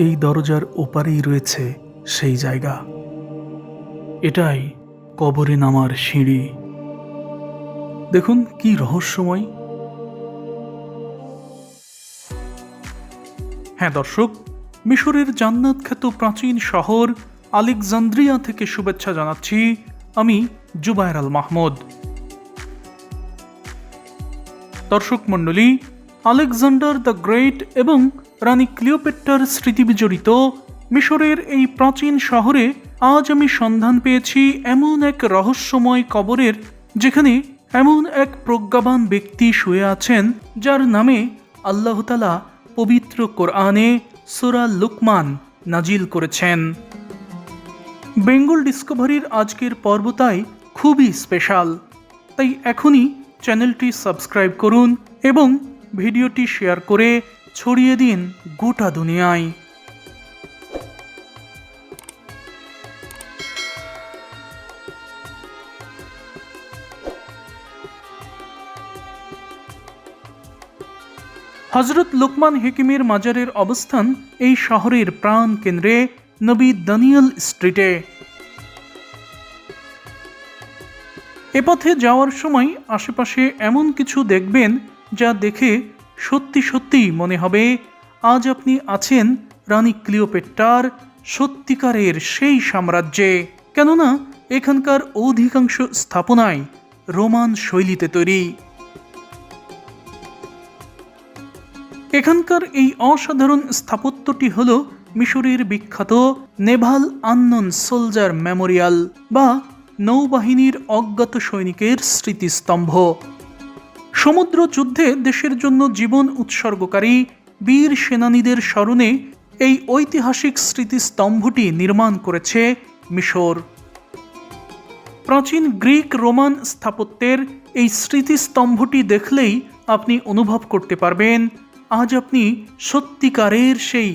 এই দরজার ওপারেই রয়েছে সেই জায়গা। এটাই কবরে নামার সিঁড়ি। দেখুন কি রহস্যময়। হ্যাঁ দর্শক, মিশরের জান্নাত খ্যাত প্রাচীন শহর আলেকজান্দ্রিয়া থেকে শুভেচ্ছা জানাচ্ছি আমি জুবায়ের আল মাহমুদ। দর্শক মণ্ডলী, আলেকজান্ডার দ্য গ্রেট এবং রানী ক্লিওপেট্রার স্মৃতি বিজড়িত মিশরের এই প্রাচীন শহরে আজ আমি সন্ধান পেয়েছি এমন এক রহস্যময় কবরের, যেখানে এমন এক প্রজ্ঞাবান ব্যক্তি শুয়ে আছেন যার নামে আল্লাহ তাআলা পবিত্র কোরআনে সূরা লুকমান নাজিল করেছেন। বেঙ্গল ডিসকভারির আজকের পর্বটাই খুবই স্পেশাল, তাই এখনই চ্যানেলটি সাবস্ক্রাইব করুন এবং ভিডিওটি শেয়ার করে ছড়িয়ে দিন গোটা দুনিয়ায়। হযরত লোকমান হেকিমের মাজারের অবস্থান এই শহরের প্রাণ কেন্দ্রে নবী দানিয়েল স্ট্রিটে। এ পথে যাওয়ার সময় আশেপাশে এমন কিছু দেখবেন যা দেখে সত্যি সত্যি মনে হবে আজ আপনি আছেন রানী ক্লিওপেট্রার সত্যিকারের সেই সাম্রাজ্যে। কেননা এখানকার অধিকাংশ স্থাপনাই রোমান শৈলীতে তৈরি। এখানকার এই অসাধারণ স্থাপত্যটি হল মিশরের বিখ্যাত নেভাল আননোন সোলজার মেমোরিয়াল বা নৌবাহিনীর অজ্ঞাত সৈনিকের স্মৃতিস্তম্ভ। সমুদ্র যুদ্ধে দেশের জন্য জীবন উৎসর্গকারী বীর সেনানীদের স্মরণে এই ঐতিহাসিক স্মৃতিস্তম্ভটি নির্মাণ করেছে মিশর। প্রাচীন গ্রিক রোমান স্থাপত্যের এই স্মৃতিস্তম্ভটি দেখলেই আপনি অনুভব করতে পারবেন আজ আপনি সত্যিকারের সেই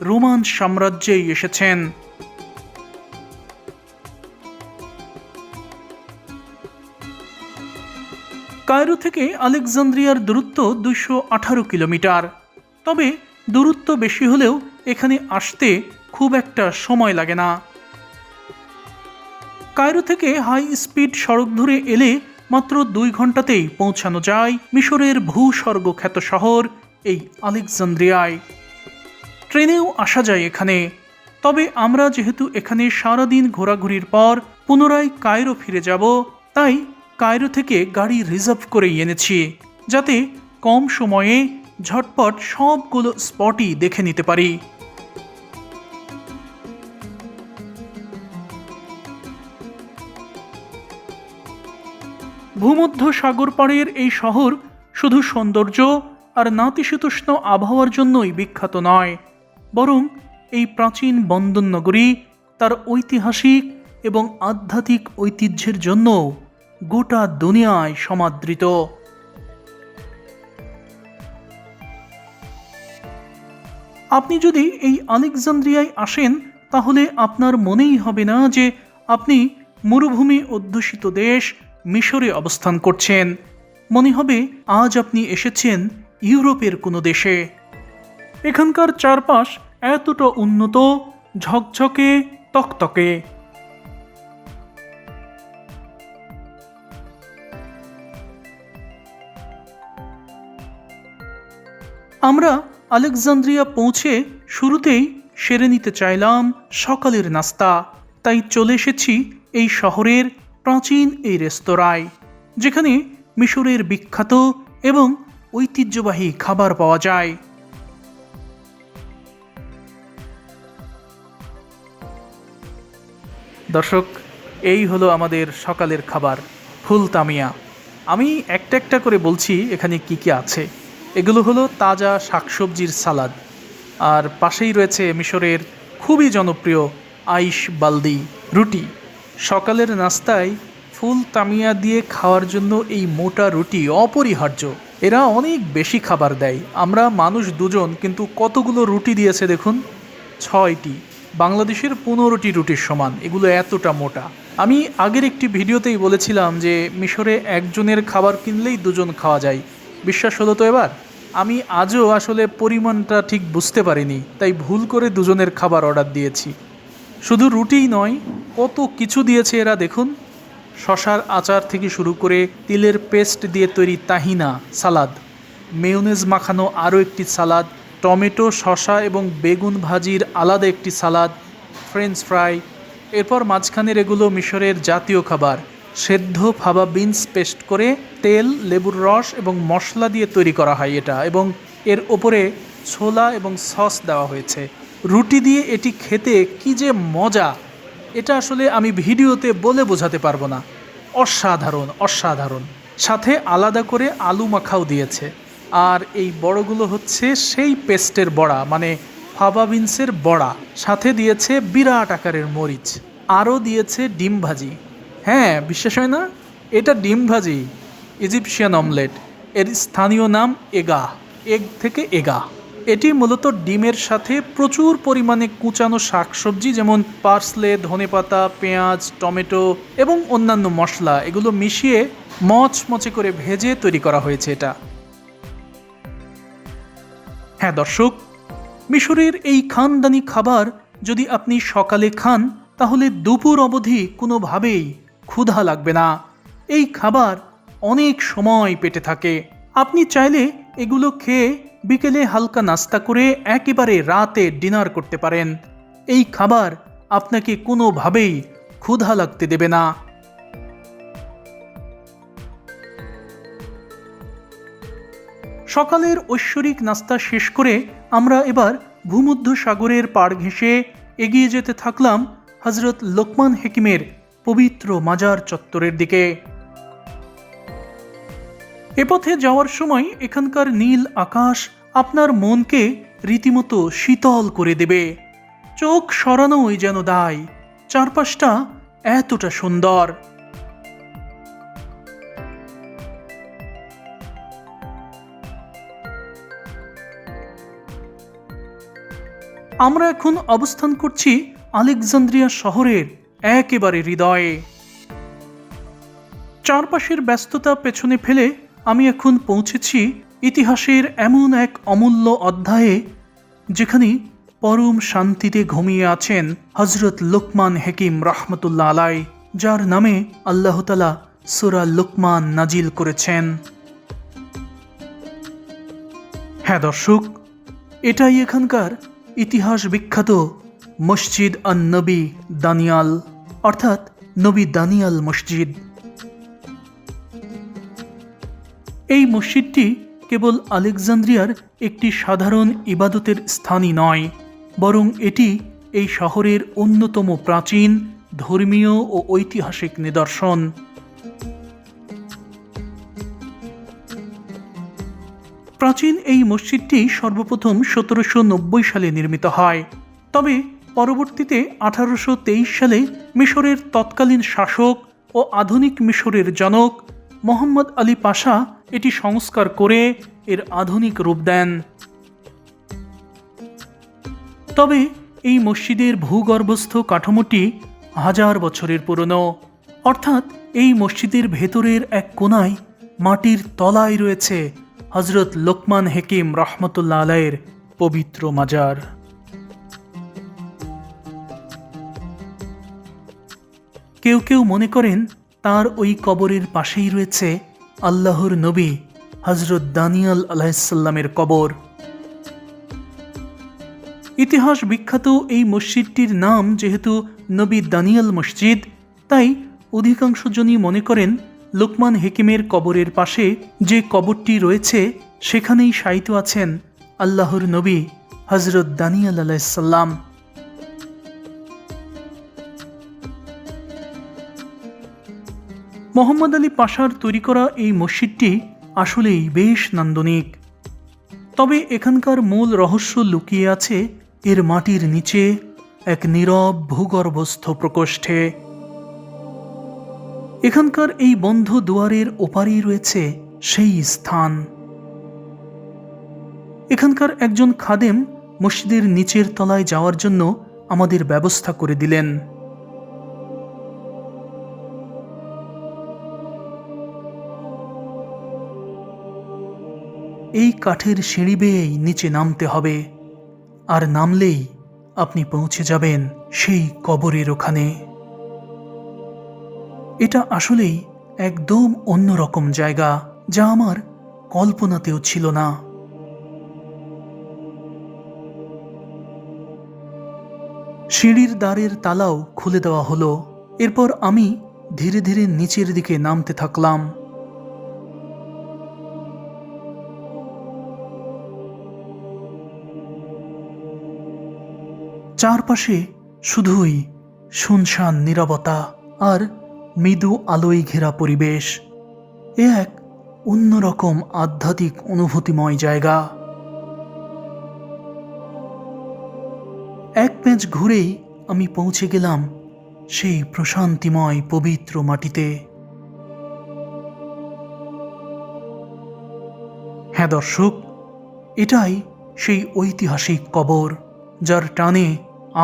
রোমান সাম্রাজ্যেই এসেছেন। কায়রো থেকে আলেকজান্দ্রিয়ার দূরত্ব 218 কিলোমিটার। তবে দূরত্ব বেশি হলেও এখানে আসতে খুব একটা সময় লাগে না। কায়রো থেকে হাই স্পিড সড়ক ধরে এলে মাত্র 2 ঘন্টাতেই পৌঁছানো যায় মিশরের ভূস্বর্গ খ্যাত শহর এই আলেকজান্দ্রিয়ায়। ট্রেনেও আসা যায় এখানে। তবে আমরা যেহেতু এখানে সারাদিন ঘোরাঘুরির পর পুনরায় কায়রো ফিরে যাব, তাই কায়রো থেকে গাড়ি রিজার্ভ করেই এনেছি, যাতে কম সময়ে ঝটপট সবগুলো স্পটই দেখে নিতে পারি। ভূমধ্য সাগর পাড়ের এই শহর শুধু সৌন্দর্য আর নাতিশীতোষ্ণ আবহাওয়ার জন্যই বিখ্যাত নয়, বরং এই প্রাচীন বন্দর নগরী তার ঐতিহাসিক এবং আধ্যাত্মিক ঐতিহ্যের জন্য গোটা দুনিয়ায় সমাদৃত। আপনি যদি এই আলেকজান্দ্রিয়ায় আসেন, তাহলে আপনার মনেই হবে না যে আপনি মরুভূমি অধ্যুষিত দেশ মিশরে অবস্থান করছেন। মনে হবে আজ আপনি এসেছেন ইউরোপের কোনো দেশে। এখানকার চারপাশ এতটা উন্নত, ঝকঝকে, তকতকে। আমরা আলেকজান্দ্রিয়া পৌঁছে শুরুতেই সেরে নিতে চাইলাম সকালের নাস্তা, তাই চলে এসেছি এই শহরের প্রাচীন এই রেস্তোরাঁয়, যেখানে মিশরের বিখ্যাত এবং ঐতিহ্যবাহী খাবার পাওয়া যায়। দর্শক, এই হলো আমাদের সকালের খাবার, ফুল তামিয়া। আমি একটা একটা করে বলছি এখানে কি কি আছে। এগুলো হলো তাজা শাকসবজির সালাদ, আর পাশেই রয়েছে মিশরের খুবই জনপ্রিয় আইশ বালদি রুটি। সকালের নাস্তায় ফুল তামিয়া দিয়ে খাওয়ার জন্য এই মোটা রুটি অপরিহার্য। এরা অনেক বেশি খাবার দেয়, আমরা মানুষ দুজন, কিন্তু কতগুলো রুটি দিয়েছে দেখুন, 6টি। বাংলাদেশের 15টি রুটির সমান, এগুলো এতটা মোটা। আমি আগের একটি ভিডিওতেই বলেছিলাম যে মিশরে একজনের খাবার কিনলেই দুজন খাওয়া যায়। বিশ্বাস হলো তো এবার? আমি আজও আসলে পরিমাণটা ঠিক বুঝতে পারিনি, তাই ভুল করে দুজনের খাবার অর্ডার দিয়েছি। শুধু রুটিই নয়, কত কিছু দিয়েছে এরা দেখুন। শশার আচার থেকে শুরু করে তিলের পেস্ট দিয়ে তৈরি তাহিনা সালাদ, মেয়োনেজ মাখানো আরও একটি সালাদ, টমেটো শশা এবং বেগুন ভাজির আলাদা একটি সালাদ, ফ্রেঞ্চ ফ্রাই। এরপর মাঝখানের এগুলো মিশরের জাতীয় খাবার, সেদ্ধ ফাবা বিনস পেস্ট করে তেল, লেবুর রস এবং মশলা দিয়ে তৈরি করা হয় এটা, এবং এর ওপরে ছোলা এবং সস দেওয়া হয়েছে। রুটি দিয়ে এটি খেতে কি যে মজা, এটা আসলে আমি ভিডিওতে বলে বোঝাতে পারবো না। অসাধারণ অসাধারণ। সাথে আলাদা করে আলু মাখাও দিয়েছে। আর এই বড়গুলো হচ্ছে সেই পেস্টের বড়া, মানে ফাবা বিনসের বড়া। সাথে দিয়েছে বিরাট আকারের মরিচ, আরও দিয়েছে ডিম ভাজি। হ্যাঁ, বিশ্বাস হয় না, এটা ডিম ভাজি, ইজিপশিয়ান অমলেট। এর স্থানীয় নাম এগা, এগ থেকে এগা। এটি মূলত ডিমের সাথে প্রচুর পরিমাণে কুচানো শাকসবজি যেমন পার্সলে, ধনেপাতা, পেঁয়াজ, টমেটো এবং অন্যান্য মশলা এগুলো মিশিয়ে মচমচে করে ভেজে তৈরি করা হয়েছে এটা। হ্যাঁ দর্শক, মিশরের এই খানদানি খাবার যদি আপনি সকালে খান তাহলে দুপুর অবধি কোনোভাবেই ক্ষুধা লাগবে না। এই খাবার অনেক সময় পেটে থাকে। আপনি চাইলে এগুলো খেয়ে বিকেলে হালকা নাস্তা করে একেবারে রাতে ডিনার করতে পারেন। এই খাবার আপনাকে কোনোভাবেই ক্ষুধা লাগতে দেবে না। সকালের ঐশ্বরিক নাস্তা শেষ করে আমরা এবার ভূমধ্য সাগরের পাড় ঘেঁষে এগিয়ে যেতে থাকলাম হজরত লোকমান হেকিমের পবিত্র মাজার চত্বরের দিকে। এ পথে যাওয়ার সময় এখানকার নীল আকাশ আপনার মনকে রীতিমতো শীতল করে দেবে। চোখ সরানোই যেন দায়, চারপাশটা এতটা সুন্দর। আমরা এখন অবস্থান করছি আলেকজান্দ্রিয়া শহরের একেবারে হৃদয়ে। চারপাশের ব্যস্ততা পেছনে ফেলে আমি এখন পৌঁছেছি ইতিহাসের এমন এক অমূল্য অধ্যায়ে, যেখানে পরম শান্তিতে ঘুমিয়ে আছেন হজরত লোকমান হেকিম রহমতুল্লাহ আলাই, যার নামে আল্লাহ তাআলা সূরা লোকমান নাজিল করেছেন। হ্যাঁ দর্শক, এটাই এখানকার ইতিহাস বিখ্যাত মসজিদ আন নবী দানিয়াল, অর্থাৎ নবী দানিয়াল মসজিদ। এই মসজিদটি কেবল আলেকজান্দ্রিয়ার একটি সাধারণ ইবাদতের স্থানই নয়, বরং এটি এই শহরের অন্যতম প্রাচীন ধর্মীয় ও ঐতিহাসিক নিদর্শন। প্রাচীন এই মসজিদটি সর্বপ্রথম 1790 সালে নির্মিত হয়, তবে পরবর্তীতে 1823 সালে মিশরের তৎকালীন শাসক ও আধুনিক মিশরের জনক মোহাম্মদ আলী পাশা এটি সংস্কার করে এর আধুনিক রূপ দেন। তবে এই মসজিদের ভূগর্ভস্থ কাঠামোটি 1000 বছরের পুরনো, অর্থাৎ এই মসজিদের ভেতরের এক কোণায় মাটির তলায় রয়েছে হজরত লোকমান হেকিম রহমতুল্লাহ আলাইয়ের পবিত্র মাজার। কেউ কেউ মনে করেন তার ওই কবরের পাশেই রয়েছে আল্লাহর নবী হজরত দানিয়াল আলাইহিসসালামের কবর। ইতিহাস বিখ্যাত এই মসজিদটির নাম যেহেতু নবী দানিয়াল মসজিদ, তাই অধিকাংশ জনই মনে করেন লোকমান হেকিমের কবরের পাশে যে কবরটি রয়েছে সেখানেই শায়িত আছেন আল্লাহর নবী হজরত দানিয়াল আলাইহিসসালাম। মোহাম্মদ আলী পাশার তৈরি করা এই মসজিদটি আসলেই বেশ নান্দনিক, তবে এখানকার মূল রহস্য লুকিয়ে আছে এর মাটির নিচে এক নীরব ভূগর্ভস্থ প্রকোষ্ঠে। এখানকার এই বন্ধ দুয়ারের ওপারেই রয়েছে সেই স্থান। এখানকার একজন খাদেম মসজিদের নিচের তলায় যাওয়ার জন্য আমাদের ব্যবস্থা করে দিলেন। এই কাঠের সিঁড়ি বেয়েই নিচে নামতে হবে, আর নামলেই আপনি পৌঁছে যাবেন সেই কবরের ওখানে। এটা আসলেই একদম অন্যরকম জায়গা, যা আমার কল্পনাতেও ছিল না। সিঁড়ির দ্বারের তালাও খুলে দেওয়া হলো। এরপর আমি ধীরে ধীরে নিচের দিকে নামতে থাকলাম। চারপাশে শুধুই শুনশান নীরবতা আর মৃদু আলোয় ঘেরা পরিবেশ। এ এক অন্যরকম আধ্যাত্মিক অনুভূতিময় জায়গা। এক প্যাঁচ ঘুরেই আমি পৌঁছে গেলাম সেই প্রশান্তিময় পবিত্র মাটিতে। হ্যাঁ দর্শক, এটাই সেই ঐতিহাসিক কবর, যার টানে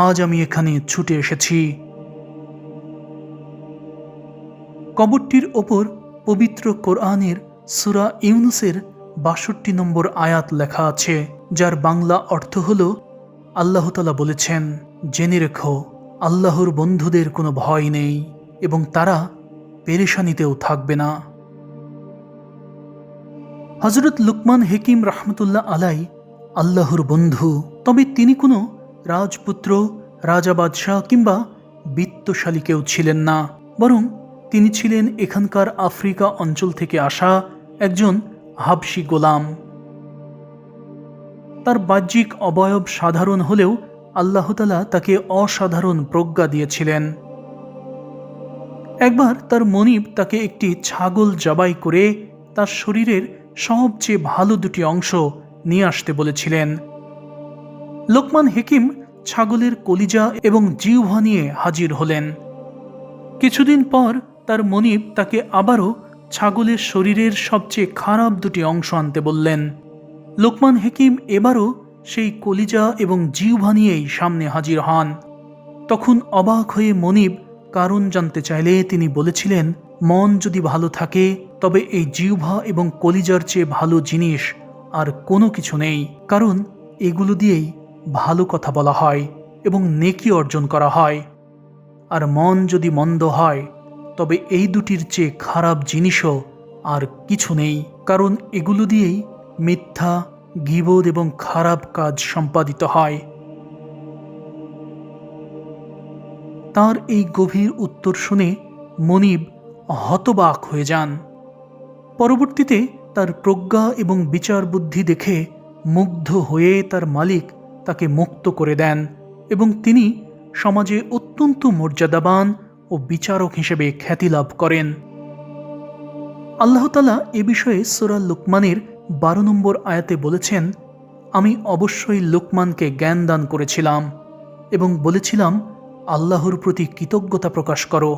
আজ আমি এখানে ছুটে এসেছি। কবরটির ওপর পবিত্র কোরআনের সূরা ইউনুসের ৬২ নম্বর আয়াত লেখা আছে, যার বাংলা অর্থ হল, আল্লাহ তাআলা বলেছেন, জেনে রেখো আল্লাহর বন্ধুদের কোনো ভয় নেই এবং তারা পেরেশানিতেও থাকবে না। হযরত লুকমান হাকিম রাহমাতুল্লাহ আলাই আল্লাহর বন্ধু, তবে তিনি কোনো রাজপুত্র, রাজা বাদশাহ কিংবা বিত্তশালী কেউ ছিলেন না, বরং তিনি ছিলেন এখানকার আফ্রিকা অঞ্চল থেকে আসা একজন হাবশী গোলাম। তার বাহ্যিক অবয়ব সাধারণ হলেও আল্লাহ তাআলা তাকে অসাধারণ প্রজ্ঞা দিয়েছিলেন। একবার তার মনিব তাকে একটি ছাগল জবাই করে তার শরীরের সবচেয়ে ভালো দুটি অংশ নিয়ে আসতে বলেছিলেন। লোকমান হাকিম ছাগলের কলিজা এবং জিহ্বা নিয়ে হাজির হলেন। কিছুদিন পর তার মনিব তাকে আবারও ছাগলের শরীরের সবচেয়ে খারাপ দুটি অংশ আনতে বললেন। লোকমান হাকিম এবারও সেই কলিজা এবং জিহ্বা নিয়েই সামনে হাজির হন। তখন অবাক হয়ে মনিব কারণ জানতে চাইলে তিনি বলেছিলেন, মন যদি ভালো থাকে তবে এই জিহ্বা এবং কলিজার চেয়ে ভালো জিনিস আর কোনো কিছু নেই, কারণ এগুলো দিয়েই ভালো কথা বলা হয় এবং নেকি অর্জন করা হয়। আর মন যদি মন্দ হয় তবে এই দুটির চেয়ে খারাপ জিনিসও আর কিছু নেই, কারণ এগুলো দিয়েই মিথ্যা, গীবত এবং খারাপ কাজ সম্পাদিত হয়। তার এই গভীর উত্তর শুনে মনিব হতবাক হয়ে যান। পরবর্তীতে তার প্রজ্ঞা এবং বিচার বুদ্ধি দেখে মুগ্ধ হয়ে তার মালিক তাকে মুক্ত করে দেন এবং তিনি সমাজে অত্যন্ত মর্যাদাবান ও বিচারক হিসেবে খ্যাতি লাভ করেন। আল্লাহ তাআলা এ বিষয়ে সূরা লুকমানের ১২ নম্বর আয়াতে বলেছেন, আমি অবশ্যই লুকমানকে জ্ঞান দান করেছিলাম এবং বলেছিলাম, আল্লাহর প্রতি কৃতজ্ঞতা প্রকাশ করো।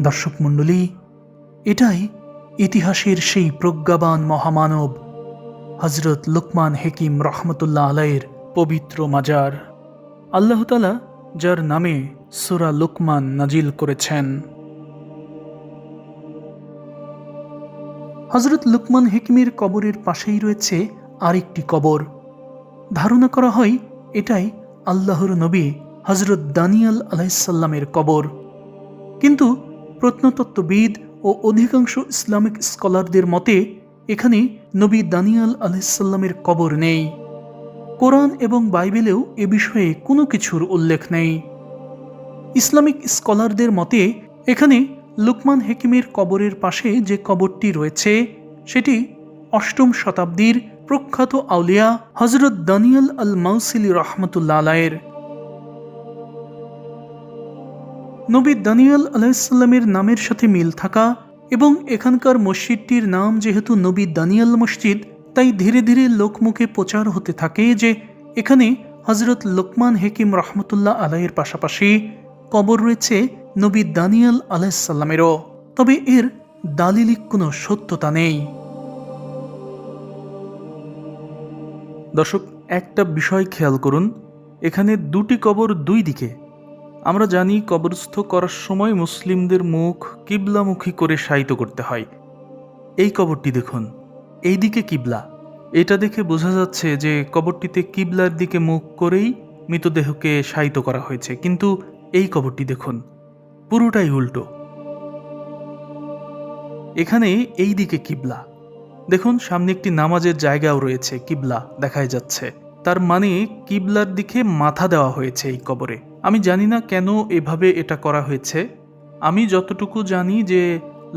দর্শক মণ্ডলী, এটাই ইতিহাসের সেই প্রজ্ঞাবান মহামানব হযরত লুকমান হাকিম রাহমাতুল্লাহ আলাইহির পবিত্র মাজার, আল্লাহ তাআলা যার নামে সূরা লুকমান নাজিল করেছেন। হযরত লুকমান হাকিমের কবরের পাশেই রয়েছে আরেকটি কবর। ধারণা করা হয় এটাই আল্লাহর নবী হযরত দানিয়েল আলাইহিস সালামের কবর, কিন্তু প্রত্নতত্ত্ববিদ ও অধিকাংশ ইসলামিক স্কলারদের মতে এখানে নবী দানিয়েল আলাইহিস সালামের কবর নেই। কোরআন এবং বাইবেলেও এ বিষয়ে কোনো কিছুর উল্লেখ নেই। ইসলামিক স্কলারদের মতে এখানে লুকমান হাকিমের কবরের পাশে যে কবরটি রয়েছে সেটি ৮ম শতাব্দীর প্রখ্যাত আউলিয়া হযরত দানিয়েল আল মাউসিলি রাহমাতুল্লাহ আলাইহির। নবী দানিয়েল আলাইহিস সালামের নামের সাথে মিল থাকা এবং এখানকার মসজিদটির নাম যেহেতু নবী দানিয়েল মসজিদ, তাই ধীরে ধীরে লোকমুখে প্রচার হতে থাকে যে এখানে হযরত লুকমান হাকিম রাহমাতুল্লাহ আলাইহির পাশাপাশি কবর রয়েছে নবী দানিয়েল আলাইহিস সালামেরও, তবে এর দালিলিক কোনো সত্যতা নেই। দর্শক, একটা বিষয় খেয়াল করুন, এখানে দুটি কবর দুই দিকে। আমরা জানি কবরস্থ করার সময় মুসলিমদের মুখ কিবলামুখী করে শায়িত করতে হয়, এই কবরটি দেখুন, এই দিকে কিবলা। এটা দেখে বোঝা যাচ্ছে যে কবরটিতে কিবলার দিকে মুখ করেই মৃতদেহকে শায়িত করা হয়েছে, কিন্তু এই কবরটি দেখুন, পুরোটাই উল্টো। এখানে এই দিকে কিবলা, দেখুন সামনে একটি নামাজের জায়গাও রয়েছে, কিবলা দেখাই যাচ্ছে। তার মানে কিবলার দিকে মাথা দেওয়া হয়েছে এই কবরে। আমি জানি না কেন এভাবে এটা করা হয়েছে। আমি যতটুকু জানি যে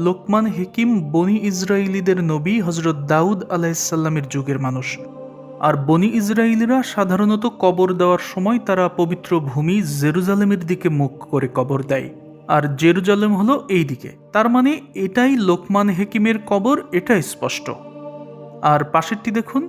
লোকমান হেকিম বনি ইসরায়েলিদের নবী হজরত দাউদ আলাইসাল্লামের যুগের মানুষ। আর বনি ইসরায়েলিরা সাধারণত কবর দেওয়ার সময় তারা পবিত্র ভূমি জেরুজালেমের দিকে মুখ করে কবর দেয়, আর জেরুজালেম হলো এই দিকে। তার মানে এটাই লোকমান হেকিমের কবর, এটা স্পষ্ট। আর পাশেরটি দেখুন,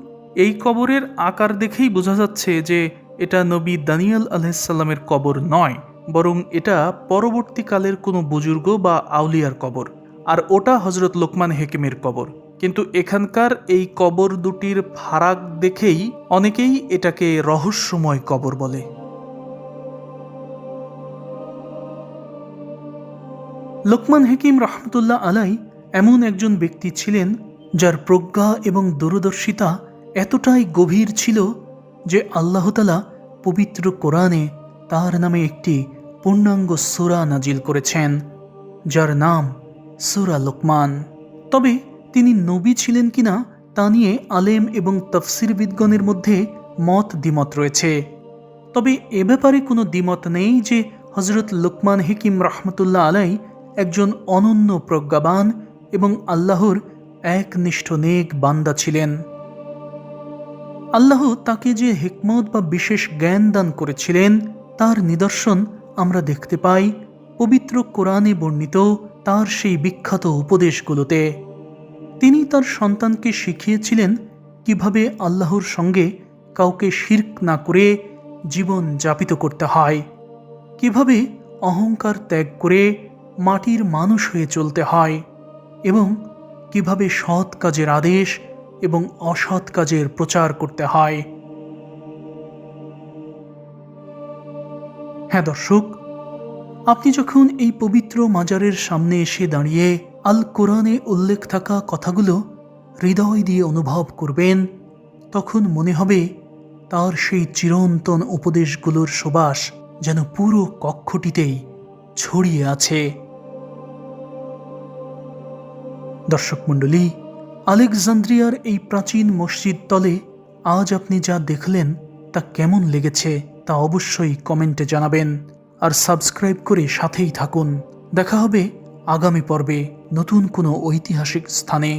এই কবরের আকার দেখেই বোঝা যাচ্ছে যে এটা নবী দানিয়েল আলাইসাল্লামের কবর নয়, বরং এটা পরবর্তীকালের কোনো বুজুর্গ বা আউলিয়ার কবর, আর ওটা হজরত লোকমান হেকিমের কবর। কিন্তু এখানকার এই কবর দুটির ফারাক দেখেই অনেকেই এটাকে রহস্যময় কবর বলে। লোকমান হেকিম রহমতুল্লাহ আলাই এমন একজন ব্যক্তি ছিলেন যার প্রজ্ঞা এবং দূরদর্শিতা এতটাই গভীর ছিল যে আল্লাহ তাআলা পবিত্র কোরআনে তার নামে একটি পূর্ণাঙ্গ সূরা নাজিল করেছেন, যার নাম সূরা লোকমান। তবে তিনি নবী ছিলেন কিনা তা নিয়ে আলেম এবং তাফসিরবিদগণের মধ্যে মত দ্বিমত রয়েছে। তবে এ ব্যাপারে কোনো দ্বিমত নেই যে হজরত লোকমান হেকিম রহমতুল্লাহ আলাই একজন অনন্য প্রজ্ঞাবান এবং আল্লাহর একনিষ্ঠ নেক বান্দা ছিলেন। আল্লাহ তাকে যে হিকমত বা বিশেষ জ্ঞান দান করেছিলেন তার নিদর্শন আমরা দেখতে পাই পবিত্র কোরআনে বর্ণিত তার সেই বিখ্যাত উপদেশগুলোতে। তিনি তার সন্তানকে শিখিয়েছিলেন কিভাবে আল্লাহর সঙ্গে কাউকে শিরক না করে জীবন যাপিত করতে হয়, কিভাবে অহংকার ত্যাগ করে মাটির মানুষ হয়ে চলতে হয়, এবং কিভাবে সৎ কাজের আদেশ এবং অসৎ কাজের প্রচার করতে হয়। হ্যাঁ দর্শক, আপনি যখন এই পবিত্র মাজারের সামনে এসে দাঁড়িয়ে আল কোরআনে উল্লেখ থাকা কথাগুলো হৃদয় দিয়ে অনুভব করবেন, তখন মনে হবে তার সেই চিরন্তন উপদেশগুলোর সুবাস যেন পুরো কক্ষটিতেই ছড়িয়ে আছে। দর্শক মণ্ডলী, আলেকজান্দ্রিয়ার এই প্রাচীন মসজিদ তলে আজ আপনি যা দেখলেন তা কেমন লেগেছে তা অবশ্যই কমেন্টে জানাবেন, আর সাবস্ক্রাইব করে সাথেই থাকুন। দেখা হবে আগামী পর্বে নতুন কোনো ঐতিহাসিক স্থানে।